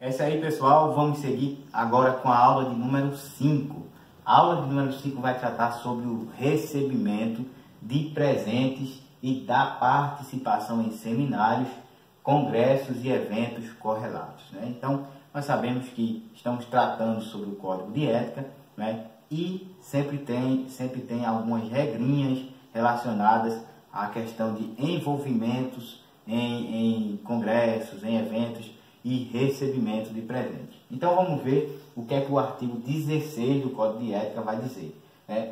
É isso aí, pessoal. Vamos seguir agora com a aula de número 5. A aula de número 5 vai tratar sobre o recebimento de presentes e da participação em seminários, congressos e eventos correlatos, né? Então, nós sabemos que estamos tratando sobre o Código de Ética, né? E sempre tem algumas regrinhas relacionadas à questão de envolvimentos em congressos, em eventos e recebimento de presentes. Então vamos ver o que é que o artigo 16 do Código de Ética vai dizer.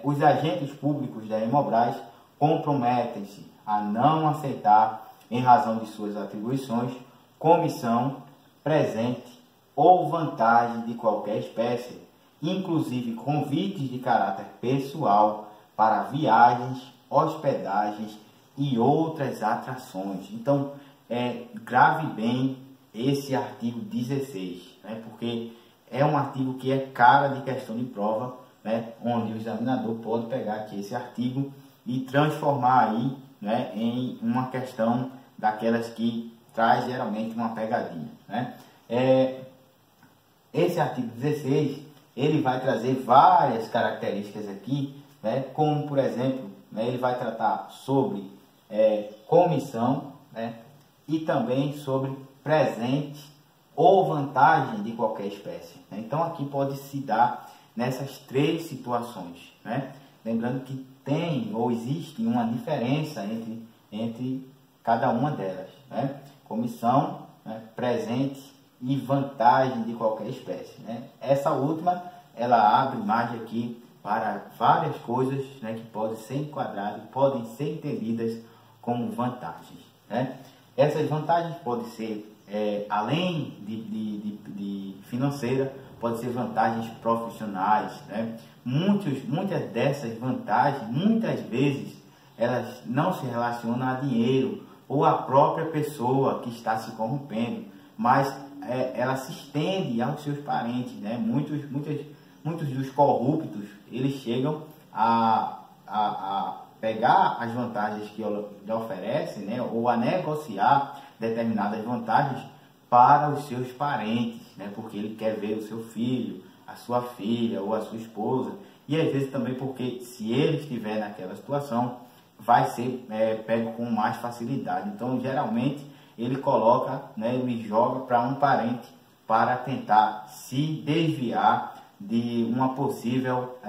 Os agentes públicos da Hemobras comprometem-se a não aceitar, em razão de suas atribuições, comissão, presente ou vantagem de qualquer espécie, inclusive convites de caráter pessoal para viagens, hospedagens e outras atrações. Então, grave bem esse artigo 16, né? Porque é um artigo que é cara de questão de prova, né? Onde o examinador pode pegar aqui esse artigo e transformar aí, né, em uma questão daquelas que traz geralmente uma pegadinha, né? Esse artigo 16, ele vai trazer várias características aqui, né? Como, por exemplo, né, ele vai tratar sobre comissão, né? E também sobre presente ou vantagem de qualquer espécie, né? Então aqui pode se dar nessas três situações, né? Lembrando que tem ou existe uma diferença entre cada uma delas, né? Comissão, né, presente e vantagem de qualquer espécie, né? Essa última, ela abre margem aqui para várias coisas, né, que podem ser enquadradas, podem ser entendidas como vantagens, né? Essas vantagens podem ser, além de financeira, pode ser vantagens profissionais, né? Muitas dessas vantagens, muitas vezes, elas não se relacionam a dinheiro ou à própria pessoa que está se corrompendo, mas ela se estende aos seus parentes, né? Muitos dos corruptos, eles chegam a pegar as vantagens que lhe oferecem, né? Ou a negociar determinadas vantagens para os seus parentes, né? Porque ele quer ver o seu filho, a sua filha ou a sua esposa, e às vezes também porque se ele estiver naquela situação, vai ser pego com mais facilidade. Então, geralmente, ele coloca, né, ele joga para um parente para tentar se desviar de uma possível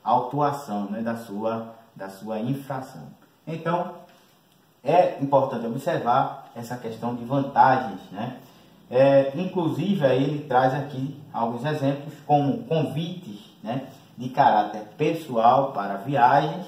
autuação, né, da sua infração. Então, é importante observar essa questão de vantagens, né? Inclusive, aí ele traz aqui alguns exemplos, como convites, né, de caráter pessoal para viagens,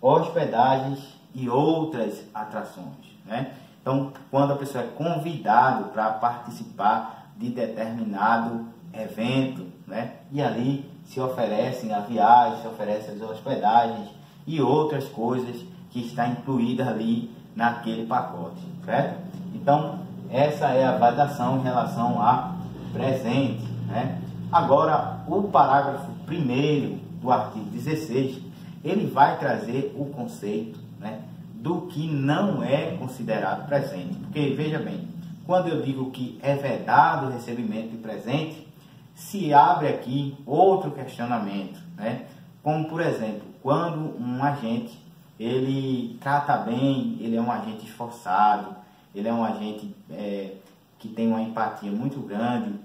hospedagens e outras atrações, né? Então, quando a pessoa é convidada para participar de determinado evento, né, e ali se oferecem a viagem, se oferecem as hospedagens e outras coisas que está incluída ali naquele pacote, certo? Então, essa é a validação em relação a presente, né? Agora, o parágrafo 1º do artigo 16, ele vai trazer o conceito, né, do que não é considerado presente. Porque, veja bem, quando eu digo que é vedado o recebimento de presente, se abre aqui outro questionamento, né? Como, por exemplo, quando um agente, ele trata bem, ele é um agente esforçado, ele é um agente que tem uma empatia muito grande,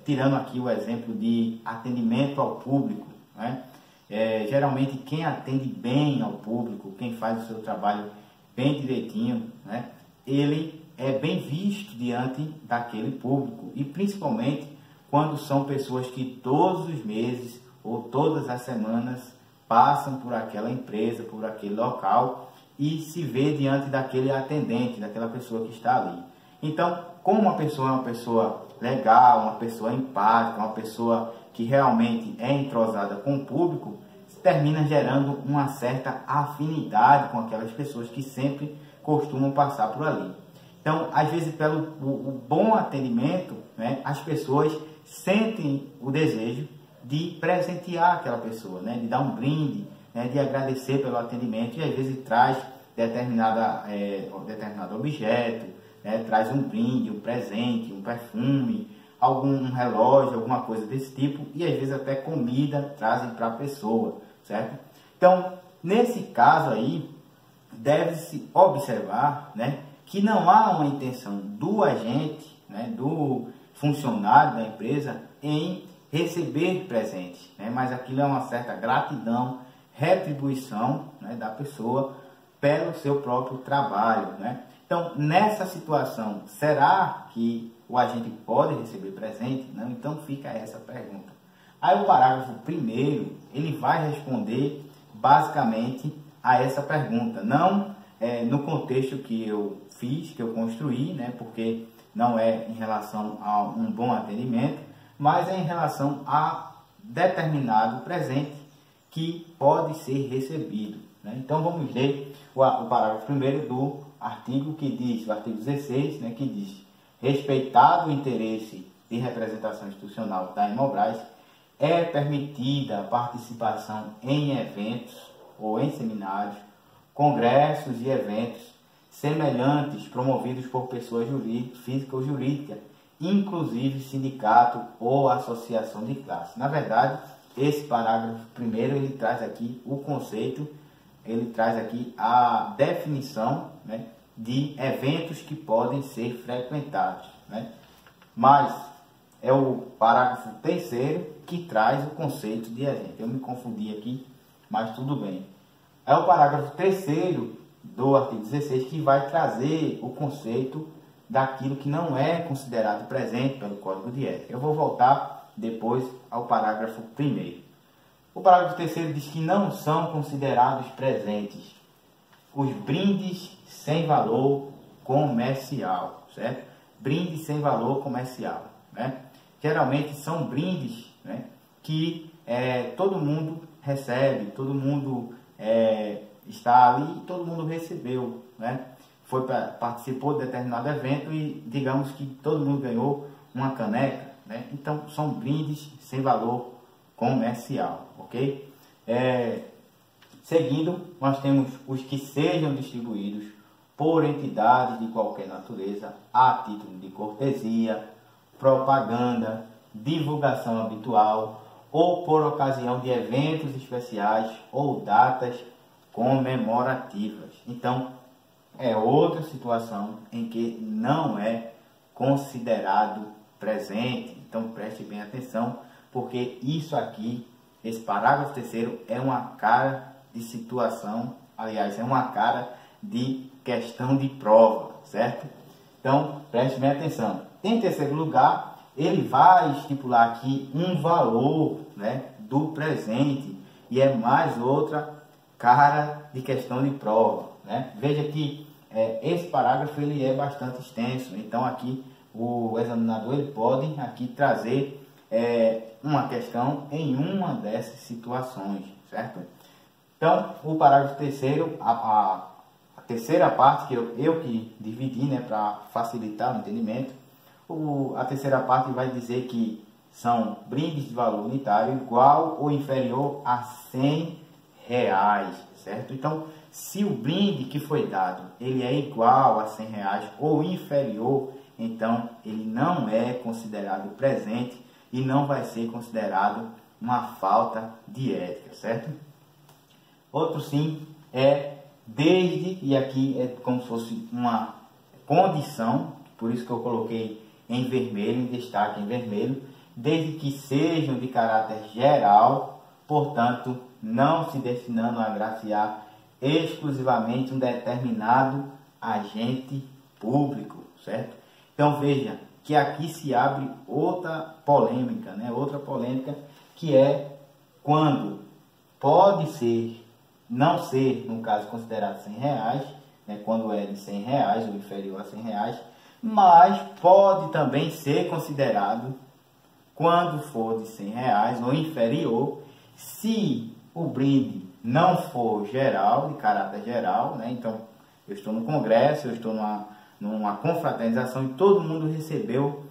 tirando aqui o exemplo de atendimento ao público, né? Geralmente quem atende bem ao público, quem faz o seu trabalho bem direitinho, né, ele é bem visto diante daquele público, e principalmente quando são pessoas que todos os meses ou todas as semanas passam por aquela empresa, por aquele local, e se vê diante daquele atendente, daquela pessoa que está ali. Então, como uma pessoa é uma pessoa legal, uma pessoa empática, uma pessoa que realmente é entrosada com o público, termina gerando uma certa afinidade com aquelas pessoas que sempre costumam passar por ali. Então, às vezes, pelo o bom atendimento, né, as pessoas sentem o desejo de presentear aquela pessoa, né, de dar um brinde, né, de agradecer pelo atendimento, e às vezes traz determinado objeto, né, traz um brinde, um presente, um perfume, algum relógio, alguma coisa desse tipo, e às vezes até comida trazem para a pessoa, certo? Então, nesse caso aí, deve-se observar, né, que não há uma intenção do agente, né, do funcionário da empresa em receber presente, né, mas aquilo é uma certa gratidão, retribuição, né, da pessoa pelo seu próprio trabalho, né? Então, nessa situação, será que o agente pode receber presente? Não? Então, fica essa pergunta. Aí, o parágrafo primeiro, ele vai responder basicamente a essa pergunta. Não no contexto que eu fiz, que eu construí, né? Porque não é em relação a um bom atendimento, mas é em relação a determinado presente que pode ser recebido, né? Então, vamos ler o parágrafo primeiro do artigo que diz, o artigo 16, né, que diz: respeitado o interesse de representação institucional da Inmobras, é permitida a participação em eventos ou em seminários, congressos e eventos semelhantes promovidos por pessoas física ou jurídica, inclusive sindicato ou associação de classe. Na verdade, esse parágrafo primeiro, ele traz aqui o conceito, ele traz aqui a definição, né, de eventos que podem ser frequentados, né? Mas é o parágrafo terceiro que traz o conceito de evento. Eu me confundi aqui, mas tudo bem. É o parágrafo terceiro do artigo 16 que vai trazer o conceito daquilo que não é considerado presente pelo Código de Ética. Eu vou voltar depois ao parágrafo primeiro. O parágrafo terceiro diz que não são considerados presentes os brindes sem valor comercial, certo? Brindes sem valor comercial, né? Geralmente são brindes, né, que todo mundo recebe, todo mundo está ali, todo mundo recebeu, né? Participou de determinado evento e digamos que todo mundo ganhou uma caneca, né? Então são brindes sem valor comercial, ok? Seguindo, nós temos os que sejam distribuídos por entidades de qualquer natureza a título de cortesia, propaganda, divulgação habitual ou por ocasião de eventos especiais ou datas comemorativas. Então, é outra situação em que não é considerado presente. Então, preste bem atenção, porque isso aqui, esse parágrafo terceiro, é uma cara de situação, aliás, é uma cara de questão de prova, certo? Então, preste bem atenção. Em terceiro lugar, ele vai estipular aqui um valor, né, do presente, e é mais outra cara de questão de prova, né? Veja que esse parágrafo ele é bastante extenso, então aqui o examinador ele pode aqui trazer uma questão em uma dessas situações, certo? Então, o parágrafo terceiro, a terceira parte que eu que dividi, né, para facilitar o entendimento, a terceira parte vai dizer que são brindes de valor unitário igual ou inferior a R$100, certo? Então, se o brinde que foi dado ele é igual a R$100 ou inferior, então ele não é considerado presente e não vai ser considerado uma falta de ética, certo? Outro sim é desde, e aqui é como se fosse uma condição, por isso que eu coloquei em vermelho, em destaque em vermelho, desde que sejam de caráter geral, portanto, não se destinando a agraciar exclusivamente um determinado agente público, certo? Então veja que aqui se abre outra polêmica, né? Outra polêmica que é quando pode ser, não ser, no caso, considerado R$100, né? Quando é de R$100 ou inferior a R$100, mas pode também ser considerado quando for de R$100 ou inferior, se o brinde não for geral, de caráter geral, né? Então, eu estou no congresso, eu estou numa confraternização e todo mundo recebeu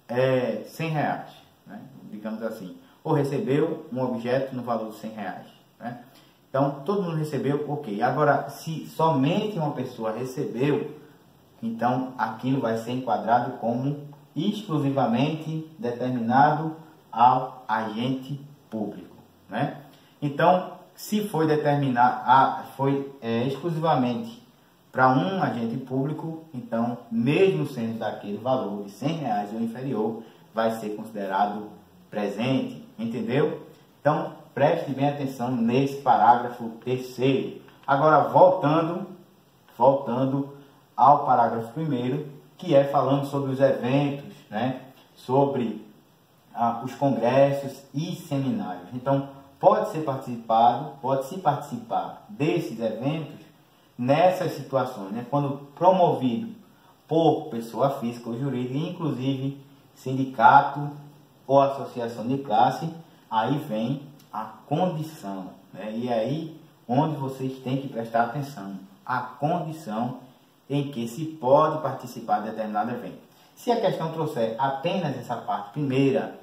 R$100, né? Digamos assim, ou recebeu um objeto no valor de R$100, né? Então, todo mundo recebeu, ok. Agora, se somente uma pessoa recebeu, então aquilo vai ser enquadrado como exclusivamente determinado ao agente público, né? Então, se foi exclusivamente para um agente público, então, mesmo sendo daquele valor de R$100 ou inferior, vai ser considerado presente, entendeu? Então, preste bem atenção nesse parágrafo terceiro. Agora, voltando ao parágrafo primeiro, que é falando sobre os eventos, né? Sobre os congressos e seminários. Então, pode-se participar desses eventos nessas situações, né? Quando promovido por pessoa física ou jurídica, inclusive sindicato ou associação de classe, aí vem a condição, né? E aí onde vocês têm que prestar atenção, a condição em que se pode participar de determinado evento. Se a questão trouxer apenas essa parte primeira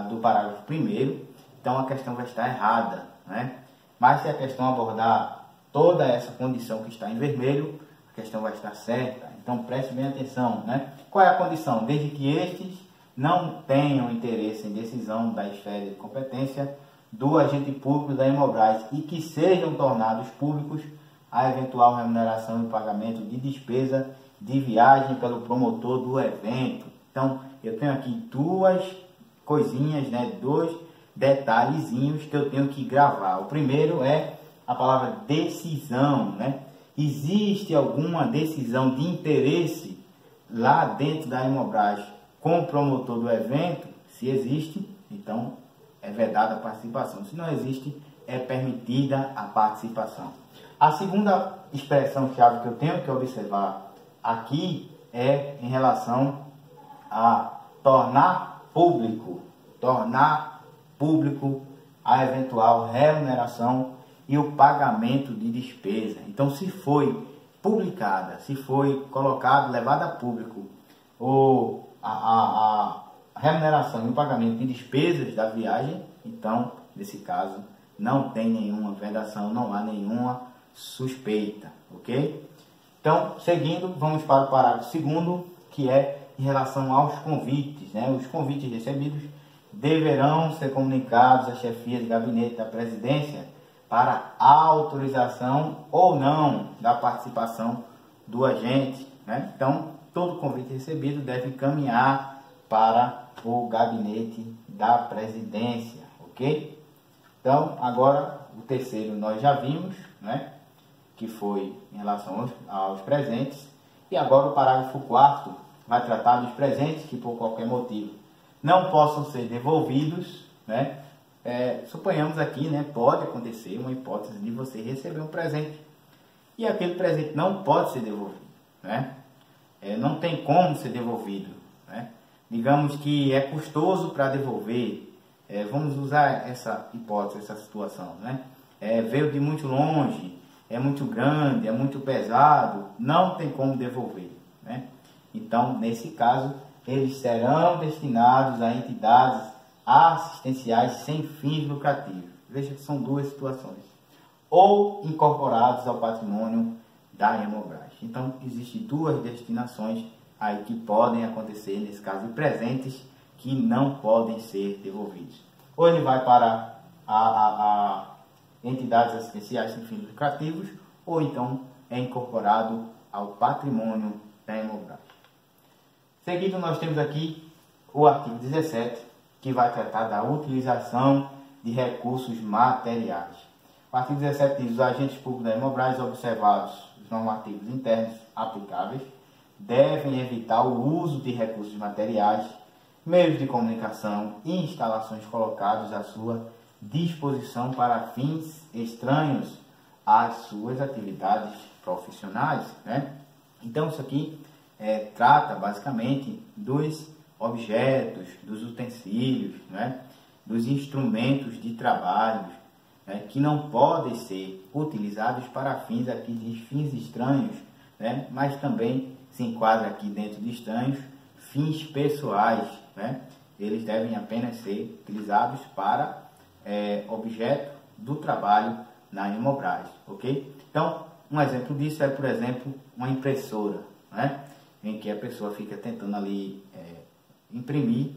do parágrafo primeiro, então a questão vai estar errada, né? Mas se a questão abordar toda essa condição que está em vermelho, a questão vai estar certa. Então preste bem atenção, né? Qual é a condição? Desde que estes não tenham interesse em decisão da esfera de competência do agente público da Hemobras e que sejam tornados públicos a eventual remuneração e pagamento de despesa de viagem pelo promotor do evento. Então, eu tenho aqui duas coisinhas, né? Dois detalhezinhos que eu tenho que gravar. O primeiro é a palavra decisão, né? Existe alguma decisão de interesse lá dentro da Hemobras com o promotor do evento? Se existe, então é vedada a participação. Se não existe, é permitida a participação. A segunda expressão-chave que eu tenho que observar aqui é em relação a tornar público a eventual remuneração e o pagamento de despesa. Então, se foi publicada, se foi colocado, levado a público a remuneração e o pagamento de despesas da viagem, então, nesse caso, não tem nenhuma vedação, não há nenhuma suspeita, ok? Então, seguindo, vamos para o parágrafo segundo, que é em relação aos convites, né? Os convites recebidos deverão ser comunicados à chefia de gabinete da presidência para autorização ou não da participação do agente, né? Então, todo convite recebido deve encaminhar para o gabinete da presidência, ok? Então, agora, o terceiro nós já vimos, né? Que foi em relação aos presentes. E agora o parágrafo 4º vai tratar dos presentes que por qualquer motivo não possam ser devolvidos, né? Suponhamos aqui, né, pode acontecer uma hipótese de você receber um presente e aquele presente não pode ser devolvido, né? Não tem como ser devolvido, né? Digamos que é custoso para devolver, vamos usar essa hipótese, essa situação, né? Veio de muito longe, é muito grande, é muito pesado, não tem como devolver, né? Então, nesse caso, eles serão destinados a entidades assistenciais sem fins lucrativos. Veja que são duas situações. Ou incorporados ao patrimônio da Hemobras. Então, existem duas destinações aí que podem acontecer, nesse caso, de presentes que não podem ser devolvidos. Ou ele vai para a entidades assistenciais sem fins lucrativos, ou então é incorporado ao patrimônio da Hemobras. Seguido, nós temos aqui o artigo 17, que vai tratar da utilização de recursos materiais. O artigo 17 diz: os agentes públicos da Hemobras, observados os normativos internos aplicáveis, devem evitar o uso de recursos materiais, meios de comunicação e instalações colocados à sua disposição para fins estranhos às suas atividades profissionais, né? Então, isso aqui trata basicamente dos objetos, dos utensílios, né? Dos instrumentos de trabalho, né? Que não podem ser utilizados para fins aqui de fins estranhos, né? Mas também se enquadra aqui dentro de estranhos fins pessoais, né? Eles devem apenas ser utilizados para objeto do trabalho na Hemobras, ok? Então, um exemplo disso é, por exemplo, uma impressora, né? em que a pessoa fica tentando ali imprimir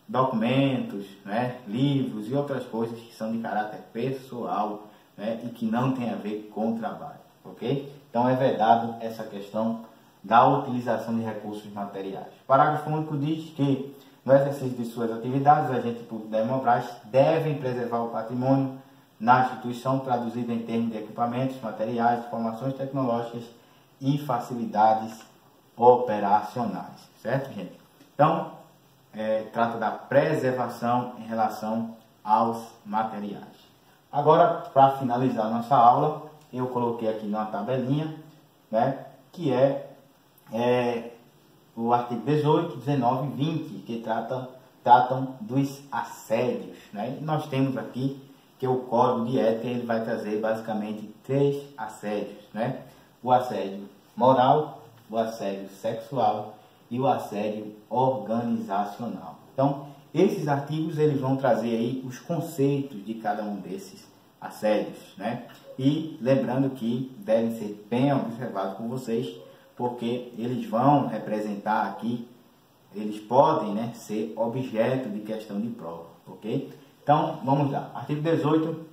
documentos, né, livros e outras coisas que são de caráter pessoal, né, e que não tem a ver com o trabalho, ok? Então é vedado essa questão da utilização de recursos materiais. O parágrafo único diz que no exercício de suas atividades, os agentes públicos da Hemobras devem preservar o patrimônio na instituição traduzido em termos de equipamentos, materiais, informações tecnológicas e facilidades operacionais, certo, gente? Então, trata da preservação em relação aos materiais. Agora, para finalizar nossa aula, eu coloquei aqui numa tabelinha, né, que o artigo 18, 19 e 20, que tratam dos assédios, né? E nós temos aqui que o Código de Ética ele vai trazer basicamente 3 assédios, né? O assédio moral, o assédio sexual e o assédio organizacional. Então, esses artigos eles vão trazer aí os conceitos de cada um desses assédios, né? E lembrando que devem ser bem observados por vocês, porque eles vão representar aqui, eles podem, né, ser objeto de questão de prova, ok? Então, vamos lá. Artigo 18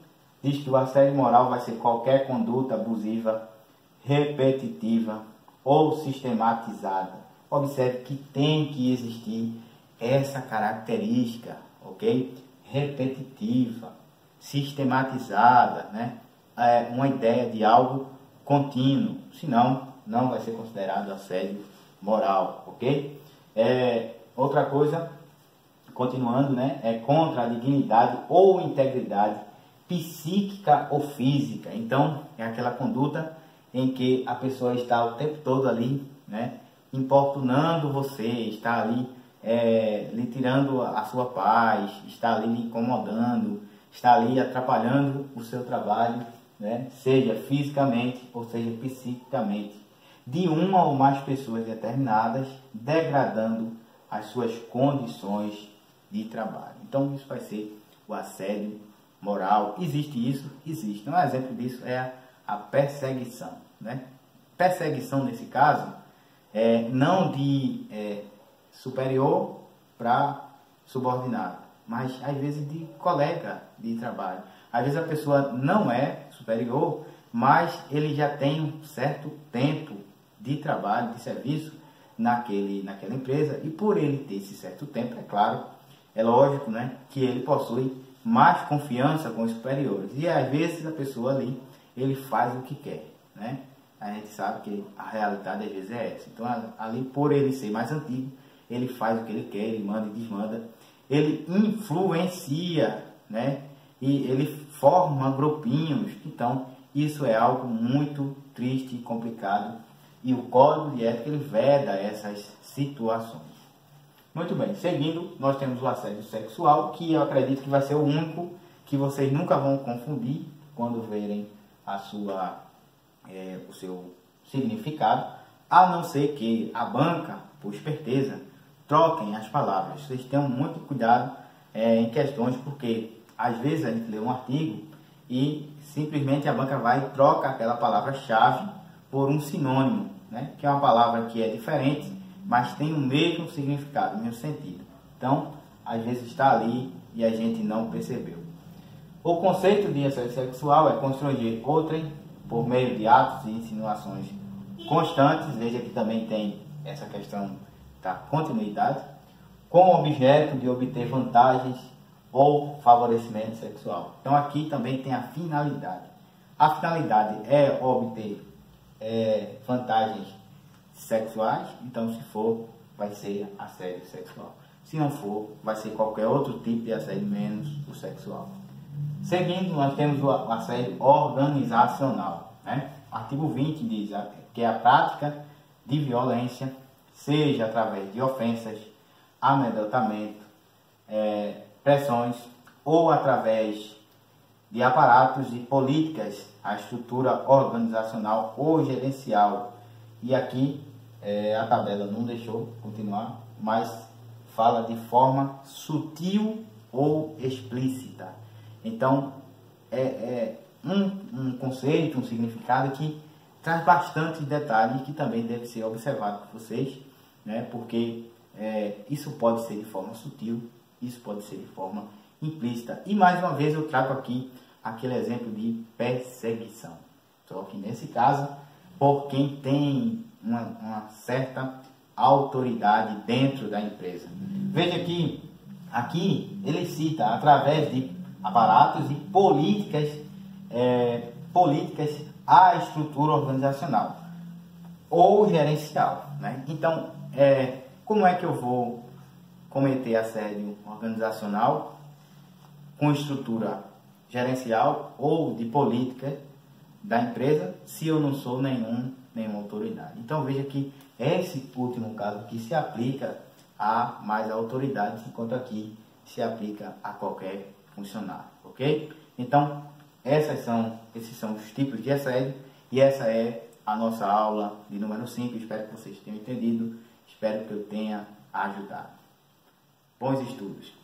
diz que o assédio moral vai ser qualquer conduta abusiva, repetitiva ou sistematizada. Observe que tem que existir essa característica, ok? Repetitiva, sistematizada, né? Uma ideia de algo contínuo, senão não vai ser considerado assédio moral, ok? Outra coisa, continuando, né? É contra a dignidade ou integridade psíquica ou física. Então, é aquela conduta em que a pessoa está o tempo todo ali, né, importunando você, está ali lhe tirando a sua paz, está ali lhe incomodando, está ali atrapalhando o seu trabalho, né, seja fisicamente ou seja psiquicamente, de uma ou mais pessoas determinadas, degradando as suas condições de trabalho. Então, isso vai ser o assédio moral. Existe isso? Existe. Um exemplo disso é a perseguição, né? Perseguição, nesse caso, não de superior para subordinado, mas às vezes de colega de trabalho. Às vezes a pessoa não é superior, mas ele já tem um certo tempo de trabalho, de serviço naquela empresa, e por ele ter esse certo tempo, é claro, é lógico, né, que ele possui mais confiança com os superiores. E às vezes a pessoa ali, ele faz o que quer, né? A gente sabe que a realidade às vezes é essa. Então ali, por ele ser mais antigo, ele faz o que ele quer, ele manda e desmanda, ele influencia, né? E ele forma grupinhos. Então isso é algo muito triste e complicado, e o Código de Ética ele veda essas situações. Muito bem, seguindo, nós temos o assédio sexual, que eu acredito que vai ser o único que vocês nunca vão confundir quando verem o seu significado, a não ser que a banca, por esperteza, troquem as palavras. Vocês tenham muito cuidado em questões, porque às vezes a gente lê um artigo e simplesmente a banca vai e troca aquela palavra-chave por um sinônimo, né? Que é uma palavra que é diferente, mas tem o mesmo significado, o mesmo sentido. Então, às vezes está ali e a gente não percebeu. O conceito de assédio sexual é constranger outrem por meio de atos e insinuações constantes. Veja que também tem essa questão da continuidade, com o objeto de obter vantagens ou favorecimento sexual. Então aqui também tem a finalidade. A finalidade é obter vantagens sexuais, então se for, vai ser assédio sexual. Se não for, vai ser qualquer outro tipo de assédio, menos o sexual. Seguindo, nós temos o assédio organizacional, né? Artigo 20 diz que é a prática de violência, seja através de ofensas, amedrontamento, pressões, ou através de aparatos e políticas, a estrutura organizacional ou gerencial. E aqui a tabela não deixou continuar, mas fala de forma sutil ou explícita. Então, um conceito, um significado que traz bastante detalhes que também deve ser observado por vocês, né? Porque isso pode ser de forma sutil, isso pode ser de forma implícita. E mais uma vez eu trago aqui aquele exemplo de perseguição. Só que nesse caso, por quem tem uma certa autoridade dentro da empresa. Veja que aqui ele cita através de aparatos e políticas à estrutura organizacional ou gerencial, né? Então, como é que eu vou cometer assédio organizacional com estrutura gerencial ou de política da empresa se eu não sou nenhuma autoridade? Então veja que esse último caso que se aplica a mais autoridades, enquanto aqui se aplica a qualquer funcionário, ok? Então esses são os tipos de assédio e essa é a nossa aula de número 5. Espero que vocês tenham entendido, espero que eu tenha ajudado. Bons estudos!